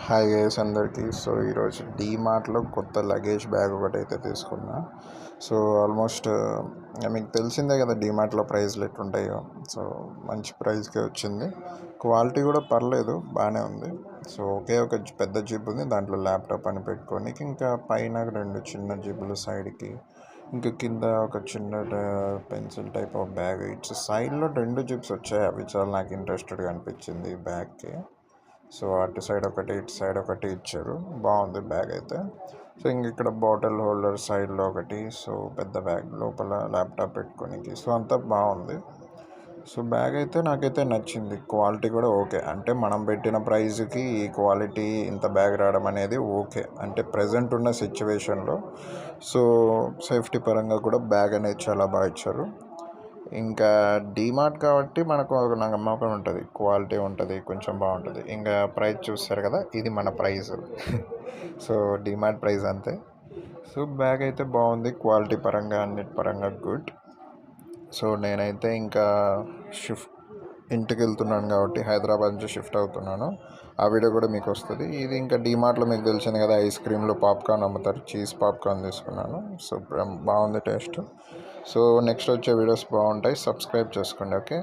Hi guys అందరికీ. So ఈరోజు డీమార్ట్లో కొత్త లగేజ్ బ్యాగ్ ఒకటి అయితే తీసుకున్నా. సో ఆల్మోస్ట్ మీకు తెలిసిందే కదా డీమార్ట్లో ప్రైస్లు ఎట్లుంటాయో. సో మంచి ప్రైస్కే వచ్చింది, క్వాలిటీ కూడా పర్లేదు, బాగానే ఉంది. సో ఒకే ఒక పెద్ద జిప్ ఉంది, దాంట్లో ల్యాప్టాప్ అని పెట్టుకోనికి, ఇంకా పైన 2 చిన్న జిబ్బులు సైడ్కి, ఇంకా కింద ఒక చిన్న pencil type of bag. It's సైడ్లో 2 జిప్స్ వచ్చాయి, అవి చాలా నాకు ఇంట్రెస్టెడ్గా అనిపించింది బ్యాగ్కి. సో అటు సైడ్ ఒకటి, ఇటు సైడ్ ఒకటి ఇచ్చారు, బాగుంది బ్యాగ్ అయితే. సో ఇంక ఇక్కడ బాటిల్ హోల్డర్ సైడ్లో ఒకటి, సో పెద్ద బ్యాగ్ లోపల ల్యాప్టాప్ పెట్టుకోనికి, సో అంతా బాగుంది. సో బ్యాగ్ అయితే నాకైతే నచ్చింది, క్వాలిటీ కూడా ఓకే. అంటే మనం పెట్టిన ప్రైస్కి ఈ క్వాలిటీ ఇంత బ్యాగ్ రావడం అనేది ఓకే, అంటే ప్రజెంట్ ఉన్న సిచ్యువేషన్లో. సో సేఫ్టీ పరంగా కూడా బ్యాగ్ అనేది చాలా బాగా ఇచ్చారు. ఇంకా డీమార్ట్ కాబట్టి మనకు ఒక నమ్మకం ఉంటుంది, క్వాలిటీ ఉంటుంది, కొంచెం బాగుంటుంది. ఇంకా ప్రైస్ చూస్తారు కదా, ఇది మన ప్రైస్. సో డీమార్ట్ ప్రైస్ అంతే. సో బ్యాగ్ అయితే బాగుంది, క్వాలిటీ పరంగా అన్నిటి పరంగా గుడ్. సో నేనైతే ఇంకా ఇంటికి వెళ్తున్నాను కాబట్టి హైదరాబాద్ నుంచి షిఫ్ట్ అవుతున్నాను. ఆ వీడియో కూడా మీకు వస్తుంది. ఇది ఇంకా డీమార్ట్లో మీకు తెలిసింది కదా, ఐస్ క్రీమ్లో పాప్కార్న్ అమ్ముతారు, చీజ్ పాప్కార్న్ తీసుకున్నాను. సో బాగుంది టేస్ట్. సో నెక్స్ట్ వచ్చే వీడియోస్ బాగుంటాయి, సబ్స్క్రైబ్ చేసుకోండి, ఓకే.